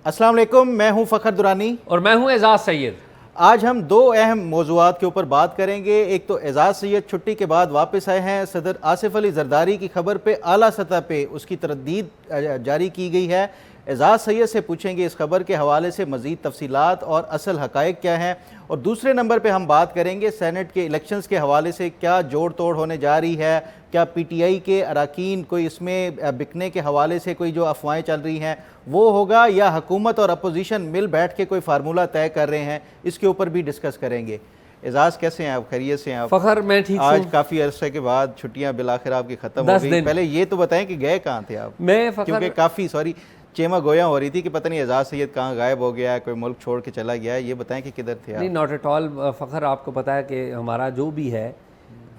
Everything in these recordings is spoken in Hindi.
अस्सलाम वालेकुम, मैं हूं फ़खर दुरानी और मैं हूं एजाज सैयद। आज हम दो अहम मौज़ूआत के ऊपर बात करेंगे। एक तो एजाज सैयद छुट्टी के बाद वापस आए हैं। सदर आसिफ अली जरदारी की खबर पे आला सतह पे उसकी तरदीद जारी की गई है। एजाज सैयद से पूछेंगे इस खबर के हवाले से मज़ीद तफसीलात और असल हक़ाइक़ क्या हैं। और दूसरे नंबर पे हम बात करेंगे सेनेट के इलेक्शंस के हवाले से क्या जोड़ तोड़ होने जा रही है, क्या PTI के अरकान कोई इसमें बिकने के हवाले से कोई जो अफवाहें चल रही हैं वो होगा, या हुकूमत और अपोजिशन मिल बैठ के कोई फार्मूला तय कर रहे हैं, इसके ऊपर भी डिस्कस करेंगे। एजाज कैसे हैं आप? खैरियत से हैं आप? फखर मैं ठीक आज काफ़ी अरसे के बाद छुट्टियां बिलाखिर आपकी ख़त्म हो गई। पहले ये तो बताएं कि गए कहाँ थे आप? क्योंकि काफ़ी चेमा गोया हो रही थी कि पता नहीं एजाज सैयद कहाँ गायब हो गया है, कोई मुल्क छोड़ के चला गया है। ये बताएं कि किधर थे आप? नहीं, नॉट एट ऑल फ़खर। आपको पता है कि हमारा जो भी है,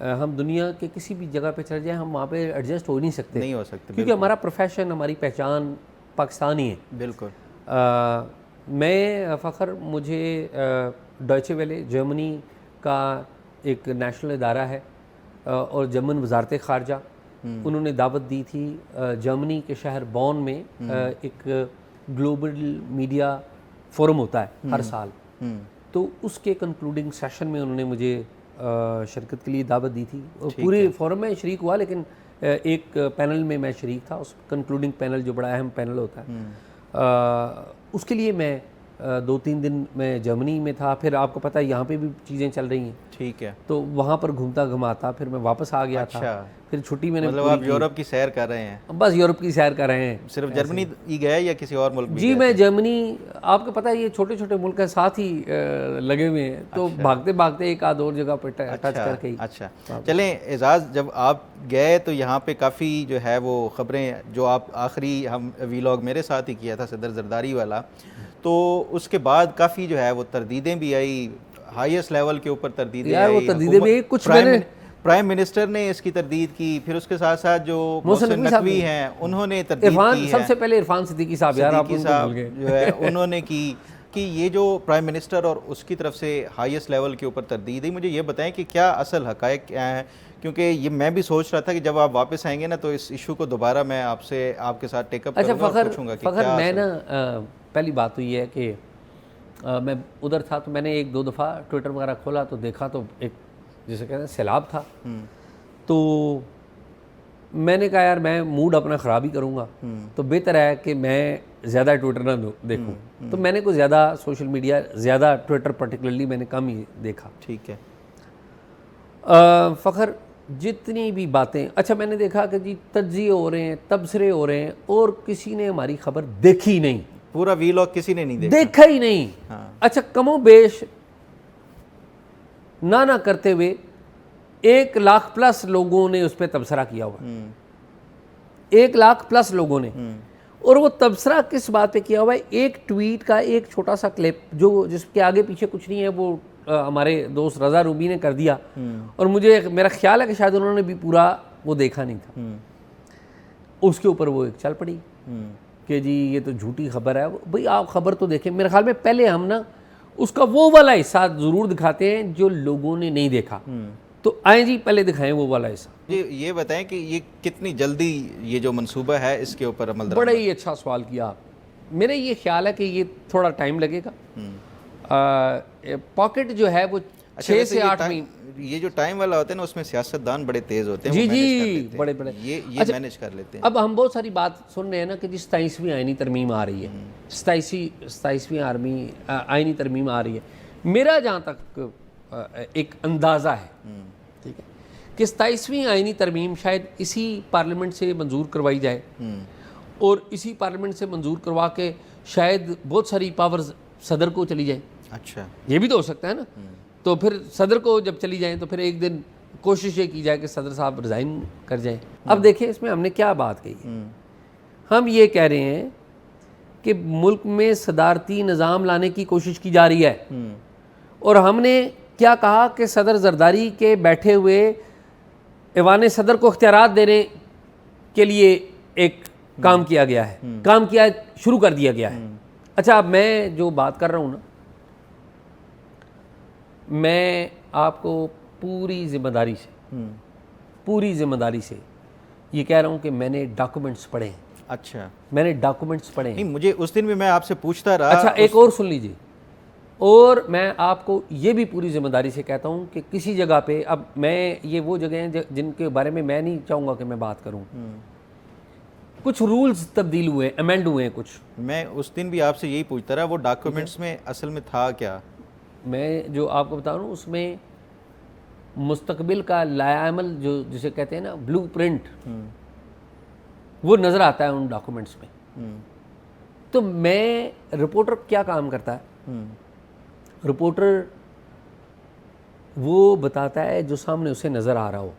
हम दुनिया के किसी भी जगह पे चले जाएं, हम वहाँ पे एडजस्ट हो नहीं सकते, नहीं हो सकते, क्योंकि हमारा प्रोफेशन, हमारी पहचान पाकिस्तानी है। बिल्कुल। मैं फ़खर, मुझे डॉयचे वेले जर्मनी का एक नेशनल इदारा है और जर्मन वजारत ख़ारजा, उन्होंने दावत दी थी जर्मनी के शहर बॉन में एक ग्लोबल मीडिया फोरम होता है हर साल, तो उसके कंक्लूडिंग सेशन में उन्होंने मुझे शिरकत के लिए दावत दी थी। और पूरे फोरम में शरीक हुआ, लेकिन एक पैनल में मैं शरीक था, उस कंक्लूडिंग पैनल जो बड़ा अहम पैनल होता है, उसके लिए मैं 2-3 दिन मैं जर्मनी में था। फिर आपको पता है यहाँ पे भी चीज़ें चल रही हैं, ठीक है, तो वहाँ पर घूमता घुमाता फिर मैं वापस आ गया था। फिर छुट्टी मैंने, मतलब आप यूरोप की सैर कर रहे हैं? बस यूरोप की सैर कर रहे हैं। सिर्फ जर्मनी ही गए या किसी और मुल्क भी? जी, मैं जर्मनी, आपको पता है ये छोटे छोटे मुल्क है, साथ ही लगे हुए हैं, तो भागते भागते एक आध और जगह पर टच करके ही। अच्छा, चलें एजाज, जब आप गए तो यहाँ पे काफ़ी जो है वो ख़बरें, जो आप आखिरी हम वीलॉग मेरे साथ ही किया था सदर जरदारी वाला, तो उसके बाद काफ़ी जो है वो तरदीदें भी आई, हाईएस्ट लेवल के ऊपर तरदीदें आई। वो तरदीदें भी कुछ प्राइम मिनिस्टर ने इसकी तरदीद की, फिर उसके साथ साथ जो मोहसिन नकवी हैं उन्होंने तरदीद की है। सबसे पहले इरफान सिद्दीकी साहब, यार आप उनको भूल गए, जो है उन्होंने की कि ये जो प्राइम मिनिस्टर और उसकी तरफ से हाईएस्ट लेवल के ऊपर तरदीद है। मुझे ये बताएं कि क्या असल हक़ाइक़ क्या हैं, क्योंकि ये मैं भी सोच रहा था कि जब आप वापस आएंगे ना तो इस इशू को दोबारा मैं आपसे आपके साथ टेकअप करूंगा और पूछूंगा कि क्या मैं ना पहली बात तो ये है कि मैं उधर था, तो मैंने 1-2 दफ़ा ट्विटर वगैरह खोला तो देखा तो एक, जैसे कहते हैं, सैलाब था। तो मैंने कहा यार मैं मूड अपना ख़राब ही करूँगा, तो बेहतर है कि मैं ज़्यादा ट्विटर ना देखूँ। तो मैंने कुछ ज़्यादा सोशल मीडिया, ज़्यादा ट्विटर पर्टिकुलरली मैंने कम ही देखा। ठीक है। फ़खर, जितनी भी बातें, अच्छा मैंने देखा कि जी तज्ज़िये हो रहे हैं, तबसरे हो रहे हैं, और किसी ने हमारी खबर देखी नहीं। पूरा वीलॉग किसी ने नहीं देखा ही नहीं। हाँ। अच्छा, कमो बेश ना करते हुए 1 लाख प्लस लोगों ने उस पर तबसरा किया हुआ, 1 लाख प्लस लोगों ने। और वो तबसरा किस बात पे किया हुआ है? एक ट्वीट का एक छोटा सा क्लिप, जो जिसके आगे पीछे कुछ नहीं है, वो हमारे दोस्त रज़ा रूबी ने कर दिया, और मुझे मेरा ख्याल है कि शायद उन्होंने भी पूरा वो देखा नहीं था। उसके ऊपर वो एक चल पड़ी कि जी ये तो झूठी खबर है। भाई आप खबर तो देखें। मेरे ख्याल में पहले हम ना उसका वो वाला हिस्सा ज़रूर दिखाते हैं जो लोगों ने नहीं देखा, तो आए जी पहले दिखाएं वो वाला हिस्सा। ये बताएं कि ये कितनी जल्दी ये जो मंसूबा है इसके ऊपर अमल दरामद? बड़ा ही अच्छा सवाल किया आप। मेरा ये ख्याल है कि ये थोड़ा टाइम लगेगा। पॉकेट जो है वो 6 से 8 महीने, ये जो टाइम वाला होता है ना, उसमें सियासतदान बड़े तेज होते हैं। जी, बड़े ये अच्छा, मैनेज कर लेते हैं। अब हम बहुत सारी बात सुन रहे हैं ना कि जी 27वीं आईनी तरमीम आ रही है, 27वीं आईनी तरमीम आ रही है। मेरा जहाँ तक एक अंदाज़ा है, ठीक है, कि 27वीं आईनी तरमीम शायद इसी पार्लियामेंट से मंजूर करवाई जाए, और इसी पार्लियामेंट से मंजूर करवा के शायद बहुत सारी पावर्स सदर को चली जाए। अच्छा, ये भी तो हो सकता है ना। तो फिर सदर को जब चली जाएं तो फिर एक दिन कोशिश ये की जाए कि सदर साहब रिज़ाइन कर जाएं। अब देखिए इसमें हमने क्या बात कही है। हम ये कह रहे हैं कि मुल्क में सदारती निज़ाम लाने की कोशिश की जा रही है, और हमने क्या कहा कि सदर जरदारी के बैठे हुए ऐवान सदर को इख्तियारात देने के लिए एक काम किया गया है, काम किया शुरू कर दिया गया है। अच्छा, अब मैं जो बात कर रहा हूँ ना, मैं आपको पूरी ज़िम्मेदारी से ये कह रहा हूँ कि मैंने डॉक्यूमेंट्स पढ़े हैं। अच्छा, मैंने डॉक्यूमेंट्स पढ़े नहीं हैं। मुझे उस दिन भी मैं आपसे पूछता रहा। अच्छा, एक और सुन लीजिए, और मैं आपको ये भी पूरी जिम्मेदारी से कहता हूँ कि किसी जगह पे, अब मैं ये वो जगह हैं जिनके बारे में मैं नहीं चाहूँगा कि मैं बात करूँ, कुछ रूल्स तब्दील हुए, अमेंड हुए हैं कुछ। मैं उस दिन भी आपसे यही पूछता रहा, वो डॉक्यूमेंट्स में असल में था क्या? मैं जो आपको बता रहा हूँ उसमें मुस्तकबिल का लायामल, जो जिसे कहते हैं ना ब्लूप्रिंट, वो नज़र आता है उन डॉक्यूमेंट्स में। तो मैं, रिपोर्टर क्या काम करता है, रिपोर्टर वो बताता है जो सामने उसे नज़र आ रहा हो।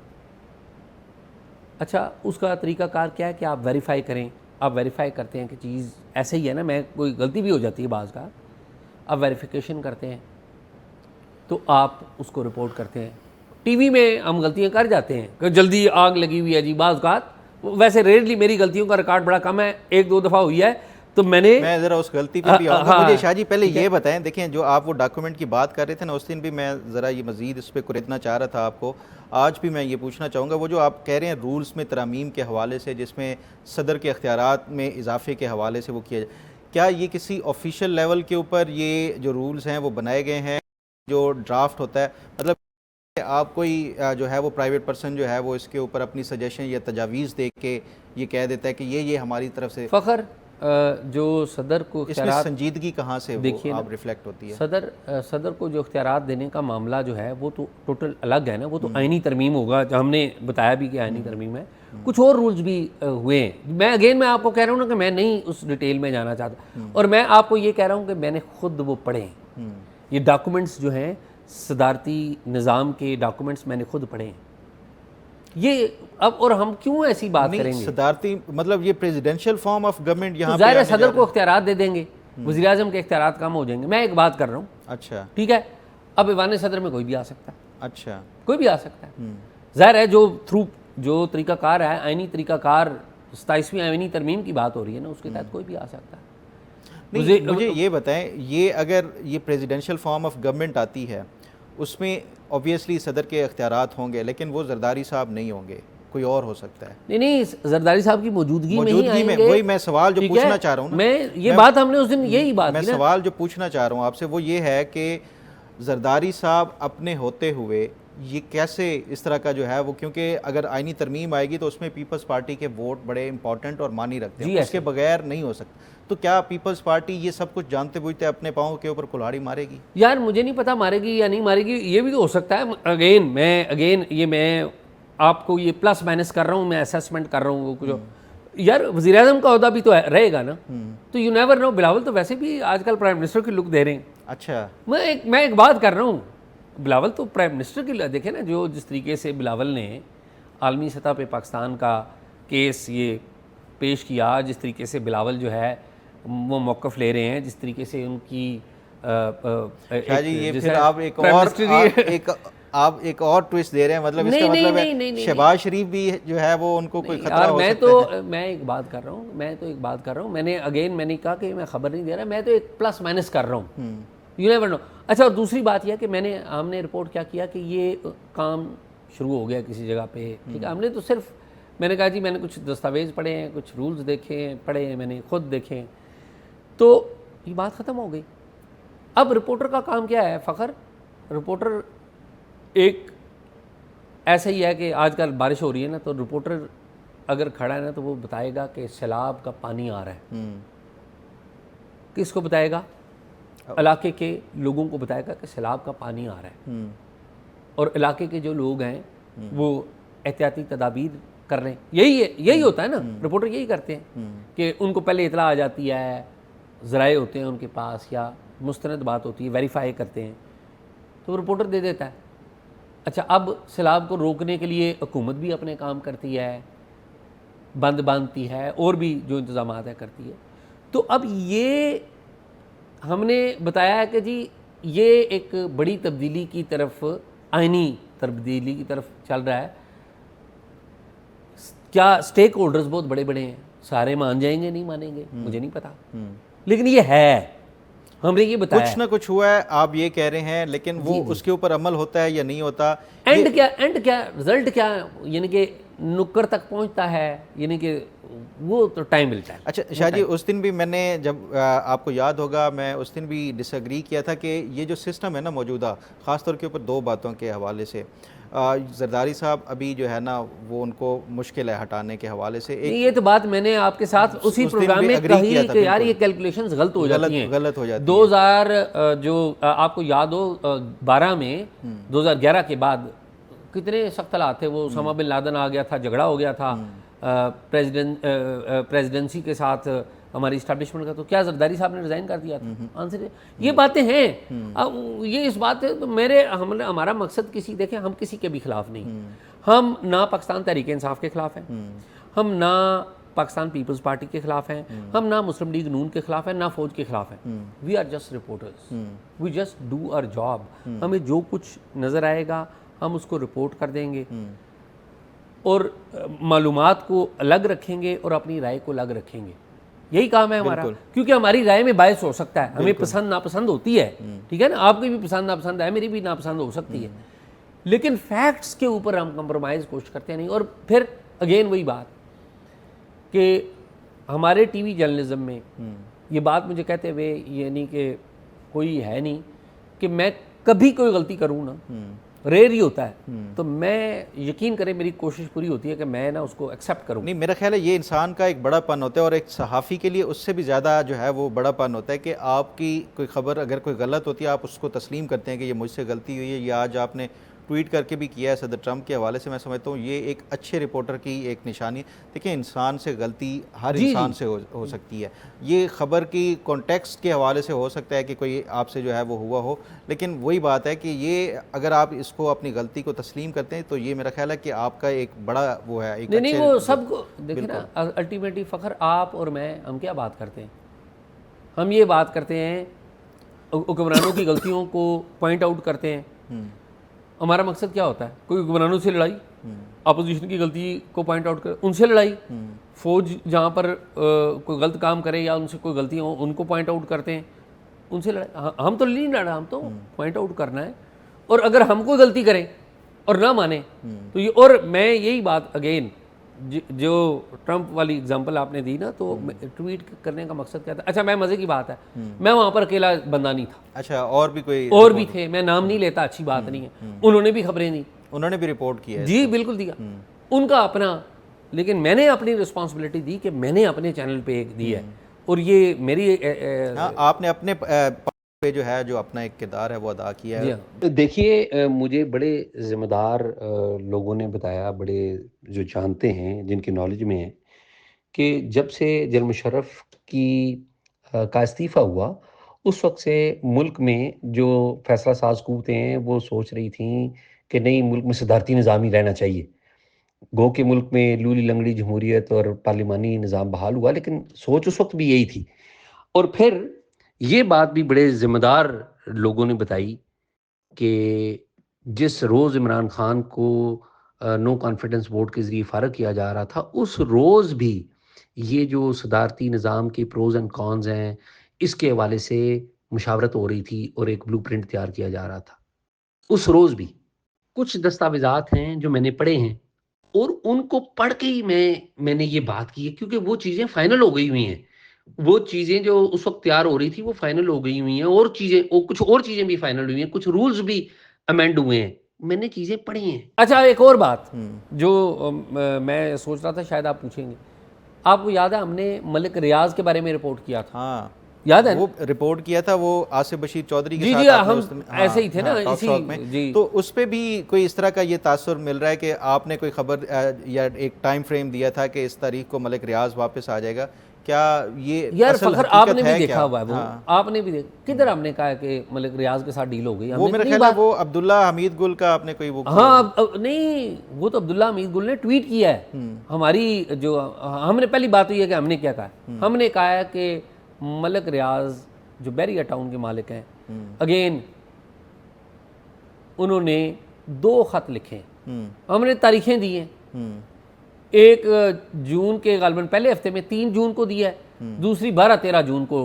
अच्छा, उसका तरीकाकार क्या है कि आप वेरीफाई करें, आप वेरीफाई करते हैं कि चीज़ ऐसे ही है ना, मैं कोई गलती भी हो जाती है बाज़ का, आप वेरिफिकेशन करते हैं तो आप उसको रिपोर्ट करते हैं। टीवी में हम गलतियां कर जाते हैं कि जल्दी आग लगी हुई है जी, बाज़ का वैसे रेयरली मेरी गलतियों का रिकॉर्ड बड़ा कम है, एक दो दफ़ा हुई है तो मैं ज़रा उस गलती पे भी आऊँगा। मुझे शाह जी पहले ठीक है। ये बताएं, देखें जो आप वो डॉक्यूमेंट की बात कर रहे थे ना, उस दिन भी मैं ज़रा ये मज़ीद इस पर कुरेदना चाह रहा था आपको। आज भी मैं ये पूछना चाहूँगा, वो जो आप कह रहे हैं रूल्स में तरमीम के हवाले से, जिसमें सदर के अख्तियारात में इजाफे के हवाले से वो किया जाए, क्या ये किसी ऑफिशियल लेवल के ऊपर ये जो रूल्स हैं वो बनाए गए हैं, जो ड्राफ्ट होता है, मतलब आप कोई जो है वो प्राइवेट पर्सन जो है वो इसके ऊपर अपनी सजेशन या तजावीज़ दे के ये कह देता है कि ये हमारी तरफ से, फ़खर जो सदर को इसमें इख्तियारात, संजीदगी कहाँ से देखिए वो ना, आप रिफ्लेक्ट होती है? सदर को जो इख्तियारात देने का मामला जो है वो तो टोटल अलग है ना, वो तो आइनी तरमीम होगा, जो हमने बताया भी कि आइनी तरमीम है। कुछ और रूल्स भी हुए हैं। मैं आपको कह रहा हूँ ना कि मैं नहीं उस डिटेल में जाना चाहता, और मैं आपको ये कह रहा हूँ कि मैंने खुद वो पढ़े हैं। ये डॉक्यूमेंट्स जो हैं सदारती निज़ाम के डॉक्यूमेंट्स मैंने खुद पढ़े हैं। ये अब, और हम क्यों ऐसी बात नहीं, करेंगे? सदारती मतलब ये प्रेसिडेंशियल फॉर्म ऑफ गवर्नमेंट यहाँ तो पे ज़ाहिर है आने जा सदर रहा को इख्तियारात दे देंगे, वज़ीर आज़म के इख्तियारात कम हो जाएंगे। मैं एक बात कर रहा हूँ, अच्छा ठीक है, अब ईवान सदर में कोई भी आ सकता है, अच्छा, कोई भी आ सकता है। ज़ाहिर है जो तरीकाकार है, आइनी तरीकाकार, 27वीं आइनी तरमीम की बात हो रही है ना, उसके तहत कोई भी आ सकता है। नहीं मुझे ये बताएं, ये अगर ये प्रेसिडेंशियल फॉर्म ऑफ गवर्नमेंट आती है, उसमें ऑब्वियसली सदर के इख्तियारात होंगे, लेकिन वो जरदारी साहब नहीं होंगे, कोई और हो सकता है। नहीं, जरदारी साहब की मौजूदगी में ही आएंगे। वही मैं सवाल जो पूछना चाह रहा हूँ ना, मैं बात हमने उस दिन यही बात मैं की ना। सवाल जो पूछना चाह रहा हूँ आपसे वो ये है कि जरदारी साहब अपने होते हुए ये कैसे इस तरह का जो है वो, क्योंकि अगर आइनी तरमीम आएगी तो उसमें पीपल्स पार्टी के वोट बड़े इंपॉर्टेंट और मानी रखते हैं, उसके बगैर नहीं हो सकता। तो क्या पीपल्स पार्टी ये सब कुछ जानते बुझते अपने पाँव के ऊपर कुल्हाड़ी मारेगी? यार मुझे नहीं पता मारेगी या नहीं मारेगी, ये भी तो हो सकता है। अगेन ये मैं आपको ये प्लस माइनस कर रहा हूँ, मैं असेसमेंट कर रहा हूँ जो यार वज़ीर आज़म का ओहदा भी तो रहेगा ना, तो यू नेवर नो। बिलावल तो वैसे भी आजकल प्राइम मिनिस्टर की लुक दे रहे हैं। अच्छा, मैं एक बात कर रहा हूँ, बिलावल तो प्राइम मिनिस्टर की, देखे ना जो जिस तरीके से बिलावल ने आलमी सतह पे पाकिस्तान का केस ये पेश किया, जिस तरीके से बिलावल जो है वो मौक़िफ़ ले रहे हैं, जिस तरीके से उनकी जी ये फिर आप एक और ट्विस्ट दे रहे हैं, मतलब इसका मतलब है शहबाज शरीफ भी जो है वो उनको कोई खतरा हो सकता है। मैं एक बात कर रहा हूँ, मैंने कहा कि मैं खबर नहीं दे रहा, मैं तो एक प्लस माइनस कर रहा हूँ, यू नेवर नो। अच्छा, और दूसरी बात यह कि हमने रिपोर्ट क्या किया कि ये काम शुरू हो गया किसी जगह पे, ठीक है। हमने तो सिर्फ, मैंने कहा जी मैंने कुछ दस्तावेज़ पढ़े हैं, कुछ रूल्स पढ़े हैं, मैंने खुद देखे, तो ये बात ख़त्म हो गई। अब रिपोर्टर का काम क्या है फ़खर? रिपोर्टर एक ऐसा ही है कि आजकल बारिश हो रही है ना, तो रिपोर्टर अगर खड़ा है ना तो वो बताएगा कि सैलाब का पानी आ रहा है। किसको बताएगा? इलाके के लोगों को बताएगा कि सैलाब का पानी आ रहा है, और इलाके के जो लोग हैं वो एहतियाती तदाबीर कर रहे हैं। यही होता है ना, रिपोर्टर यही करते हैं कि उनको पहले इतला आ जाती है, ज़राए होते हैं उनके पास या मुस्तनद बात होती है, वेरीफाई करते हैं, तो रिपोर्टर दे देता है। अच्छा, अब सैलाब को रोकने के लिए हुकूमत भी अपने काम करती है, बंद बांधती है, और भी जो इंतज़ाम है करती है। तो अब ये हमने बताया है कि जी ये एक बड़ी तब्दीली की तरफ, आइनी तब्दीली की तरफ चल रहा है। क्या स्टेक होल्डर्स बहुत बड़े बड़े हैं, सारे मान जाएंगे, नहीं मानेंगे मुझे नहीं पता, लेकिन ये है, हमने ये बताया कुछ ना कुछ हुआ है, आप ये कह रहे हैं, लेकिन वो उसके ऊपर अमल होता है या नहीं होता? एंड क्या रिजल्ट क्या, यानी कि नुक्कड़ तक पहुंचता है, यानी कि वो तो टाइम मिलता है। अच्छा शाह जी, उस दिन भी मैंने जब आपको याद होगा, मैं उस दिन भी डिसएग्री किया था कि ये जो सिस्टम है ना मौजूदा, ख़ास तौर के ऊपर दो बातों के हवाले से, जरदारी साहब अभी जो है ना वो उनको मुश्किल है हटाने के हवाले से। नहीं, ये तो बात मैंने आपके साथ उसी प्रोग्राम में कही कि यार ये कैलकुलेशंस गलत हो जाती हैं, गलत हो जाती है। 2000 जो आपको याद हो 12 में 2011 के बाद कितने सख्त हालात थे, वो उसामा बिन लादेन आ गया था, झगड़ा हो गया था प्रेसिडेंसी के साथ हमारी इस्टेब्लिशमेंट का, तो क्या जरदारी साहब ने रिज़ाइन कर दिया था? आंसर ये बातें हैं। अब ये इस बात है तो हमारा मकसद देखें, हम किसी के भी खिलाफ नहीं, हम ना पाकिस्तान तहरीक इंसाफ के खिलाफ हैं, हम ना पाकिस्तान पीपल्स पार्टी के खिलाफ हैं, हम ना मुस्लिम लीग नून के खिलाफ हैं, ना फौज के खिलाफ हैं। We are just reporters, we just do our job. हमें जो कुछ नज़र आएगा हम उसको रिपोर्ट कर देंगे और मालूमात को अलग रखेंगे और अपनी राय को अलग रखेंगे। यही काम है हमारा, क्योंकि हमारी राय में बायस हो सकता है, हमें पसंद नापसंद होती है, ठीक है ना, आपकी भी पसंद नापसंद है, मेरी भी नापसंद हो सकती है, लेकिन फैक्ट्स के ऊपर हम कंप्रोमाइज़ कोशिश करते नहीं। और फिर अगेन वही बात कि हमारे टीवी जर्नलिज्म में ये बात मुझे कहते हुए यानी कि कोई है नहीं कि मैं कभी कोई गलती करूँ ना, रेयर ही होता है, तो मैं यकीन करें मेरी कोशिश पूरी होती है कि मैं ना उसको एक्सेप्ट करूँ। नहीं, मेरा ख्याल है ये इंसान का एक बड़ापन होता है, और एक सहाफ़ी के लिए उससे भी ज़्यादा जो है वो बड़ापन होता है कि आपकी कोई ख़बर अगर कोई गलत होती है आप उसको तस्लीम करते हैं कि ये मुझसे गलती हुई है। ये आज आपने ट्वीट करके भी किया है सदर ट्रंप के हवाले से, मैं समझता हूँ ये एक अच्छे रिपोर्टर की एक निशानी। देखिए, इंसान से गलती हर इंसान से हो सकती है। ये ख़बर की कॉन्टेक्स्ट के हवाले से हो सकता है कि कोई आपसे जो है वो हुआ हो, लेकिन वही बात है कि ये अगर आप इसको अपनी गलती को तस्लीम करते हैं तो ये मेरा ख्याल है कि आपका एक बड़ा वो है, एक नहीं वो सबको देखिए ना, अल्टीमेटली फ़ख्र आप और मैं, हम क्या बात करते हैं, हम ये बात करते हैं हुक्मरानों की गलतियों को पॉइंट आउट करते हैं। हमारा मकसद क्या होता है? कोई हुक्मरानों से लड़ाई, अपोजिशन की गलती को पॉइंट आउट कर उनसे लड़ाई, फौज जहाँ पर कोई गलत काम करे या उनसे कोई गलती हो उनको पॉइंट आउट करते हैं, उनसे लड़ाई। हम तो नहीं लड़ा, हम तो पॉइंट आउट करना है। और अगर हम कोई गलती करें और ना माने तो ये, और मैं यही बात अगेन जो ट्रंप वाली एग्जांपल आपने दी ना, तो ट्वीट करने का मकसद क्या था? अच्छा, मैं मज़े की बात है, मैं वहाँ पर अकेला बंदा नहीं था। अच्छा, और भी थे, मैं नाम नहीं लेता, अच्छी बात नहीं है। उन्होंने भी खबरें दी, उन्होंने भी रिपोर्ट किया है, जी बिल्कुल दिया, उनका अपना, लेकिन मैंने अपनी रिस्पॉन्सिबिलिटी दी कि मैंने अपने चैनल पे एक दी है, और ये मेरी आपने अपने पे जो है जो अपना एक किरदार है वो अदा किया है। देखिए, मुझे बड़े ज़िम्मेदार लोगों ने बताया, बड़े जो जानते हैं, जिनकी नॉलेज में है, कि जब से जनरल मुशर्रफ का इस्तीफ़ा हुआ उस वक्त से मुल्क में जो फैसला साज क़ुव्वतें हैं वो सोच रही थीं कि नहीं, मुल्क में सदारती निज़ाम ही रहना चाहिए। गो के मुल्क में लूली लंगड़ी जमहूरियत और पार्लिमानी निज़ाम बहाल हुआ, लेकिन सोच उस वक्त भी यही थी। और फिर ये बात भी बड़े ज़िम्मेदार लोगों ने बताई कि जिस रोज़ इमरान खान को नो कॉन्फिडेंस वोट के ज़रिए फ़ारग किया जा रहा था, उस रोज़ भी ये जो सदारती निज़ाम के प्रोज़ एंड कॉन्स हैं, इसके हवाले से मुशावरत हो रही थी और एक ब्लूप्रिंट तैयार किया जा रहा था। उस रोज़ भी कुछ दस्तावेज़ात हैं जो मैंने पढ़े हैं, और उनको पढ़ के ही मैंने ये बात की है, क्योंकि वो चीज़ें फ़ाइनल हो गई हुई हैं। वो चीज़ें जो उस वक़्त तैयार हो रही थी वो फ़ाइनल हो गई हुई हैं, और कुछ और चीज़ें भी फ़ाइनल हुई हैं, कुछ रूल्स भी अमेंड हुए हैं। मैंने चीज़ें पढ़ी हैं। अच्छा, एक और बात जो मैं सोच रहा था शायद आप पूछेंगे, आपको याद है हमने मलिक रियाज के बारे में रिपोर्ट किया था? हाँ, याद है? वो रिपोर्ट किया था, वो आसिफ बशीर चौधरी के साथ जी, हम ऐसे ही थे ना इसी में जी। तो उस पे भी कोई इस तरह का ये तासुर मिल रहा है कि आपने कोई खबर या एक टाइम फ्रेम दिया था कि इस तारीख को मलिक रियाज वापस आ जाएगा, क्या ये यार फ़ख्र आपने भी देखा हुआ है वो? हाँ। आपने भी किधर हमने कहा है कि मलिक रियाज के साथ डील हो गई? वो मेरा ख्याल है वो अब्दुल्ला हमीद गुल का आपने कोई वो हाँ, नहीं, वो तो अब्दुल्ला हमीद गुल ने ट्वीट किया है। हमारी जो हमने पहली बात हुई है कि हमने क्या कहा, हमने कहा है कि मलिक रियाज जो बैरिया टाउन के मालिक हैं, अगेन उन्होंने 2 ख़त लिखे, हमने तारीखें दी हैं। एक जून के गालिबन पहले हफ्ते में 3 जून को दिया है, दूसरी 12-13 जून को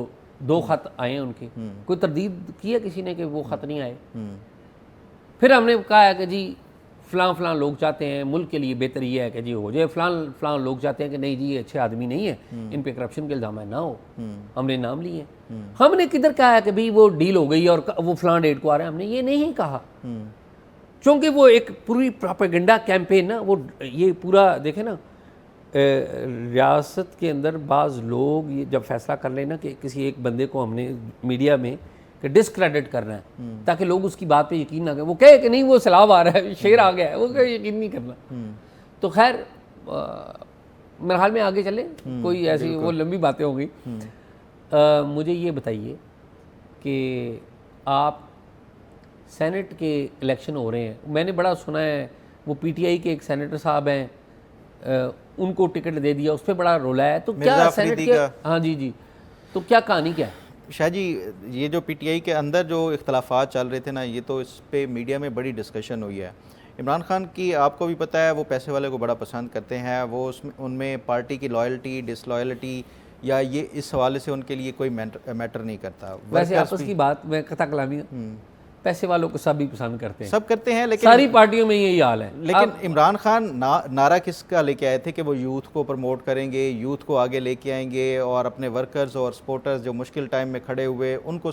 2 ख़त आए हैं उनके। कोई तरदीद की है किसी ने कि वो ख़त नहीं आए? फिर हमने कहा है कि जी फ़लाँ लोग चाहते हैं मुल्क के लिए बेहतर ये है कि जी हो जाए, फ़लाँ लोग चाहते हैं कि नहीं जी ये अच्छे आदमी नहीं है, इन पे करप्शन के इल्ज़ाम ना हो, हमने नाम लिए। हमने किधर कहा है कि भाई वो डील हो गई और वो फ़लाँ डेट को आ रहा है, हमने ये नहीं कहा। क्योंकि वो एक पूरी प्रोपेगेंडा कैंपेन ना, वो ये पूरा देखें ना, रियासत के अंदर बाज़ लोग ये जब फैसला कर लेना कि किसी एक बंदे को हमने मीडिया में कि डिस्क्रेडिट करना है ताकि लोग उसकी बात पे यकीन ना करें, वो कहे कि नहीं वो सैलाब आ रहा है, शेर आ गया है, वो कहे यकीन नहीं करना। तो खैर मेरे ख्याल में आगे चले, कोई ऐसी वो लंबी बातें हो गई। मुझे ये बताइए कि आप सेनेट के इलेक्शन हो रहे हैं, मैंने बड़ा सुना है वो पीटीआई के एक सेनेटर साहब हैं, उनको टिकट दे दिया, उस पर बड़ा रोला है। तो क्या सेनेट के, हाँ जी, तो क्या कहानी क्या है? शाह जी, ये जो पीटीआई के अंदर जो इख्तलाफात चल रहे थे ना, ये तो इस पे मीडिया में बड़ी डिस्कशन हुई है। इमरान खान की आपको भी पता है वो पैसे वाले को बड़ा पसंद करते हैं, वो उसमें उनमें पार्टी की लॉयल्टी डिसलॉयल्टी या ये इस हवाले से उनके लिए कोई मैटर नहीं करता। वैसे आपस की बात मैं कथा कलामी, पैसे वालों को सभी पसंद करते हैं, सब करते हैं, लेकिन सारी पार्टियों में यही हाल है। लेकिन इमरान खान नारा किसका लेके आए थे कि वो यूथ को प्रमोट करेंगे, यूथ को आगे लेके आएंगे और अपने वर्कर्स और सपोर्टर्स जो मुश्किल टाइम में खड़े हुए उनका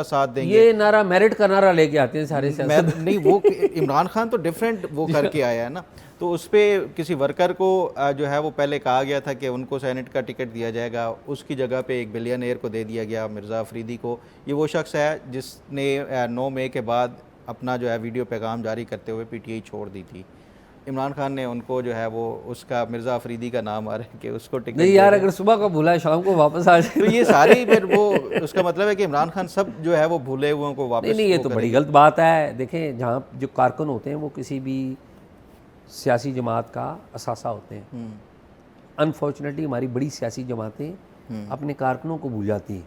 साथ देंगे। ये नारा मेरिट का नारा लेके आते हैं सारे नहीं, वो इमरान खान तो डिफरेंट वो करके आया है ना, तो उस पर किसी वर्कर को जो है वो पहले कहा गया था कि उनको सेनेट का टिकट दिया जाएगा, उसकी जगह पे एक बिलियनियर को दे दिया गया, मिर्ज़ा अफरीदी को। ये वो शख्स है जिसने 9 मई के बाद अपना जो है वीडियो पैगाम जारी करते हुए पीटीआई छोड़ दी थी। इमरान खान ने उनको जो है वो उसका मिर्ज़ा अफरीदी का नाम आ रहा है कि उसको टिकट नहीं यार, अगर सुबह को भूला शाम को वापस आ जाए तो ये सारी फिर वो उसका मतलब है कि इमरान खान सब जो है वो भूले हुए को वापस। नहीं, ये तो बड़ी गलत बात है। देखें, जहाँ जो कारकुन होते हैं वो किसी भी सियासी जमात का असासा होते हैं। अनफॉर्चुनेटली हमारी बड़ी सियासी जमातें अपने कारकुनों को भूल जाती हैं।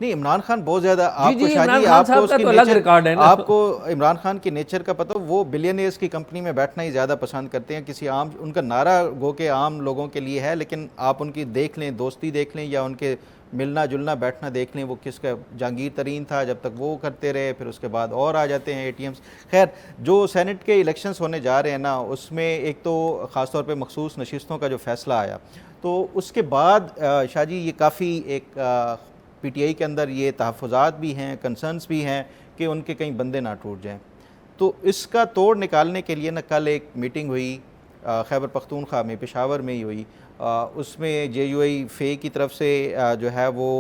नहीं, इमरान खान बहुत ज़्यादा आपको इमरान खान साहब का तो अलग रिकॉर्ड है ना। आपको इमरान खान की नेचर का पता, वो बिलियनियर्स की कंपनी में बैठना ही ज़्यादा पसंद करते हैं। किसी आम, उनका नारा गो के आम लोगों के लिए है, लेकिन आप उनकी देख लें, दोस्ती देख लें या उनके मिलना जुलना बैठना देख लें, वो किसका जहांगीर तरीन था जब तक वो करते रहे, फिर उसके बाद और आ जाते हैं एटीएम्स। खैर, जो सेनेट के इलेक्शंस होने जा रहे हैं ना, उसमें एक तो ख़ासतौर पे मखसूस नशिस्तों का जो फ़ैसला आया, तो उसके बाद शाह जी ये काफ़ी एक पीटीआई के अंदर ये तहफ़्फ़ुज़ात भी हैं, कंसर्न्स भी हैं कि उनके कहीं बंदे ना टूट जाएँ। तो इसका तोड़ निकालने के लिए ना कल एक मीटिंग हुई खैबर पख्तूनख्वा में, पेशावर में ही हुई। उसमें JUI फ़े की तरफ से जो है वो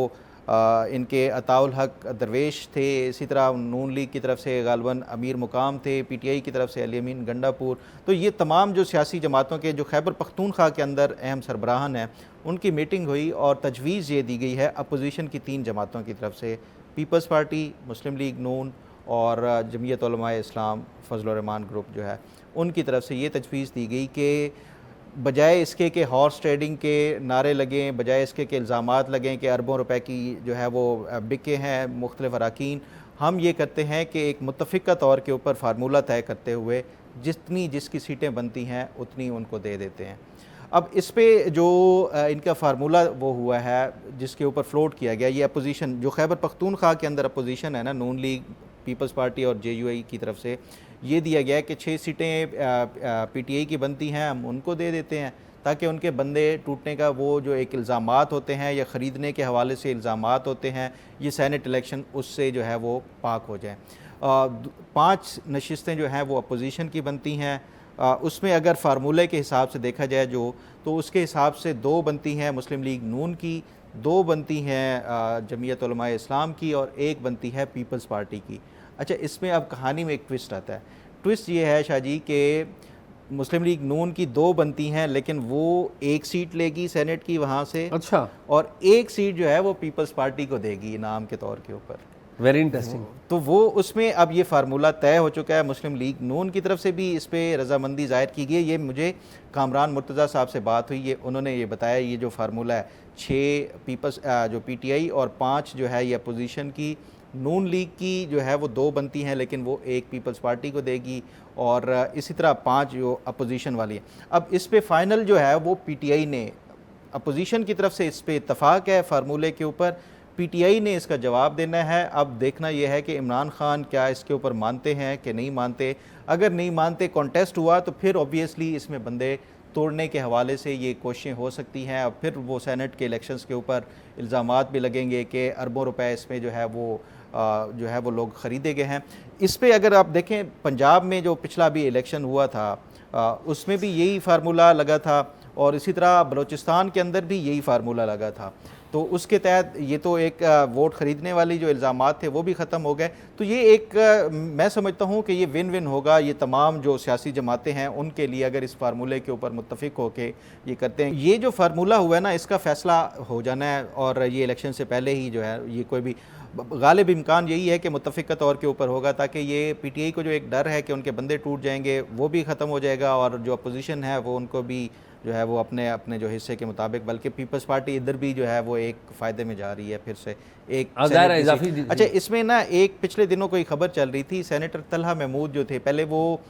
इनके अताउल हक दरवेश थे, इसी तरह नून लीग की तरफ से गालबन अमीर मुकाम थे, पीटीआई की तरफ से अली अमीन गंडापुर। तो ये तमाम जो सियासी जमातों के जो खैबर पख्तूनख्वा के अंदर अहम सरबराहान हैं, उनकी मीटिंग हुई और तजवीज़ ये दी गई है अपोजिशन की 3 जमातों की तरफ से, पीपल्स पार्टी, मुस्लिम लीग नून और जमीयत उलमाए इस्लाम फजल रहमान ग्रुप जो है, उनकी तरफ से ये तजवीज़ दी गई कि बजाय इसके कि हॉर्स ट्रेडिंग के नारे लगें, बजाय इसके कि इल्ज़ामात लगें कि अरबों रुपए की जो है वो बिके हैं मुख्तलिफ अराकीन, हम ये करते हैं कि एक मुत्तफ़िक़ा तौर के ऊपर फार्मूला तय करते हुए जितनी जिसकी सीटें बनती हैं उतनी उनको दे देते हैं। अब इस पे जो इनका फार्मूला वो हुआ है जिसके ऊपर फ्लोट किया गया, ये अपोजिशन जो खैबर पख्तूनख्वा के अंदर अपोजिशन है ना, नून लीग, पीपल्स पार्टी और JUI की तरफ से ये दिया गया है कि 6 सीटें पीटीआई की बनती हैं, हम उनको दे देते हैं ताकि उनके बंदे टूटने का वो जो एक इल्ज़ामात होते हैं या ख़रीदने के हवाले से इल्ज़ामात होते हैं, ये सेनेट इलेक्शन उससे जो है वो पाक हो जाए। 5 नशिस्तें जो हैं वो अपोजिशन की बनती हैं, उसमें अगर फार्मूले के हिसाब से देखा जाए तो उसके हिसाब से 2 बनती हैं मुस्लिम लीग नून की, 2 बनती हैं जमीयत उलमाए इस्लाम की और 1 बनती है पीपल्स पार्टी की। अच्छा, इसमें अब कहानी में एक ट्विस्ट आता है। ट्विस्ट ये है शाह जी कि मुस्लिम लीग नून की 2 बनती हैं, लेकिन वो 1 सीट लेगी सेनेट की वहाँ से। अच्छा। और 1 सीट जो है वो पीपल्स पार्टी को देगी इनाम के तौर के ऊपर। Very interesting. तो वो उसमें अब ये फार्मूला तय हो चुका है। मुस्लिम लीग नून की तरफ से भी इस पर रजामंदी ज़ाहिर की गई। ये मुझे कामरान मुर्तज़ा साहब से बात हुई, ये उन्होंने ये बताया ये जो फार्मूला है 6 पीपल्स जो पीटीआई और 5 जो है ये अपोजिशन की, नून लीग की जो है वो 2 बनती हैं लेकिन वो 1 पीपल्स पार्टी को देगी और इसी तरह 5 जो अपोजिशन वाली है। अब इस पे फाइनल जो है वो पीटीआई ने, अपोजिशन की तरफ से इस पे इत्तफाक है फार्मूले के ऊपर, पीटीआई ने इसका जवाब देना है। अब देखना यह है कि इमरान खान क्या इसके ऊपर मानते हैं कि नहीं मानते। अगर नहीं मानते, कॉन्टेस्ट हुआ, तो फिर ऑब्वियसली इसमें बंदे तोड़ने के हवाले से ये कोशिशें हो सकती हैं। अब फिर वो सेनेट के इलेक्शंस के ऊपर इल्ज़ामात भी लगेंगे कि अरबों रुपए इसमें जो है वो लोग ख़रीदे गए हैं। इस पे अगर आप देखें, पंजाब में जो पिछला भी इलेक्शन हुआ था उसमें भी यही फार्मूला लगा था, और इसी तरह बलूचिस्तान के अंदर भी यही फार्मूला लगा था। तो उसके तहत ये तो एक वोट ख़रीदने वाली जो इल्ज़ामात थे वो भी ख़त्म हो गए। तो ये एक मैं समझता हूँ कि ये विन विन होगा। ये तमाम जो सियासी जमातें हैं उनके लिए, अगर इस फार्मूले के ऊपर मुत्तफ़िक होके ये करते हैं। ये जो फार्मूला हुआ है ना, इसका फ़ैसला हो जाना है, और ये इलेक्शन से पहले ही जो है ये कोई भी गालिब इम्कान यही है कि मुत्तफ़िका तौर के ऊपर होगा, ताकि ये पीटीआई को जो एक डर है कि उनके बंदे टूट जाएंगे वो भी ख़त्म हो जाएगा, और जो अपोजिशन है वो उनको भी जो है वो अपने अपने जो हिस्से के मुताबिक, बल्कि पीपल्स पार्टी इधर भी जो है वो एक फ़ायदे में जा रही है फिर से एक इजाफी। अच्छा, इसमें ना एक पिछले दिनों कोई खबर चल रही थी, सेनेटर तलहा महमूद जो थे, पहले वो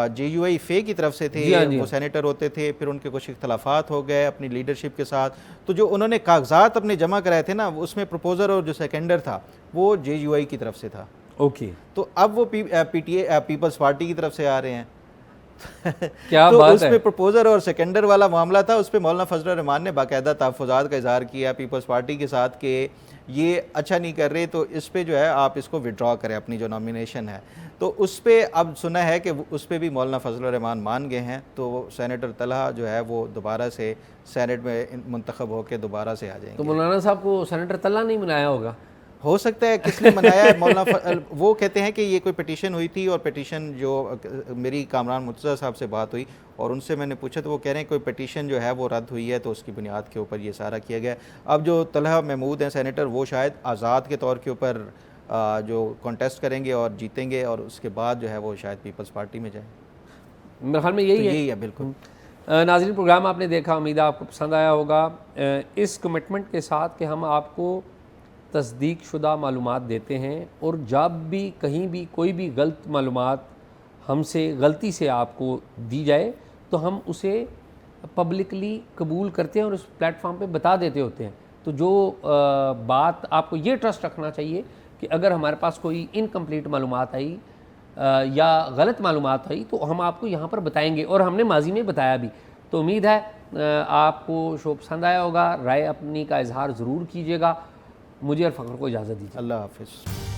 JUI फे की तरफ से थे, वो सेनेटर होते थे, फिर उनके कुछ इख्तलाफात हो गए अपनी लीडरशिप के साथ, तो जो उन्होंने कागजात अपने जमा कराए थे ना, उसमें प्रपोजर और जो सेकेंडर था वो JUI की तरफ से था। ओके, तो अब वो PTA पीपल्स पार्टी की तरफ से आ रहे हैं। क्या तो बात उस है। पे प्रपोजर और सेकेंडर वाला मामला था, उस पे मौलाना फजल रहमान ने बाकायदा तहफ़्फ़ुज़ात का इज़हार किया पीपल्स पार्टी के साथ कि ये अच्छा नहीं कर रहे, तो इस पे जो है आप इसको विड्रॉ करें, अपनी जो नॉमिनेशन है। तो उस पे अब सुना है कि उस पे भी मौलाना फजल रहमान मान गए हैं, तो सेनेटर तलहा जो है वो दोबारा से सेनेट में मुंतखब होकर दोबारा से आ जाएंगे। तो मौलाना साहब को सेनेटर तल्ला नहीं बनाया होगा? हो सकता है, किसने मनाया है? मौलाना वो कहते हैं कि ये कोई पिटीशन हुई थी, और पिटीशन जो मेरी कामरान मुर्तज़ा साहब से बात हुई और उनसे मैंने पूछा, तो वो कह रहे हैं कोई पिटीशन जो है वो रद्द हुई है, तो उसकी बुनियाद के ऊपर ये सारा किया गया। अब जो तलहा महमूद हैं सेनेटर, वो शायद आज़ाद के तौर के ऊपर जो कॉन्टेस्ट करेंगे और जीतेंगे, और उसके बाद जो है वो शायद पीपल्स पार्टी में जाएँ। मेरे ख्याल में यही है बिल्कुल। नाज़रीन, प्रोग्राम आपने देखा, उम्मीद है आपको पसंद आया होगा, इस कमिटमेंट के साथ कि हम आपको तस्दीक शुदा मालूमात देते हैं, और जब भी कहीं भी कोई भी गलत मालूमात हमसे गलती से आपको दी जाए तो हम उसे पब्लिकली कबूल करते हैं और उस प्लेटफॉर्म पे बता देते होते हैं। तो जो बात आपको ये ट्रस्ट रखना चाहिए कि अगर हमारे पास कोई इनकम्प्लीट मालूमात आई या गलत मालूमात आई तो हम आपको यहाँ पर बताएंगे, और हमने माजी में बताया भी। तो उम्मीद है आपको शो पसंद आया होगा। राय अपनी का इजहार ज़रूर कीजिएगा। मुझे और फ़खर को इजाज़त दीजिए। अल्लाह हाफ़िज़।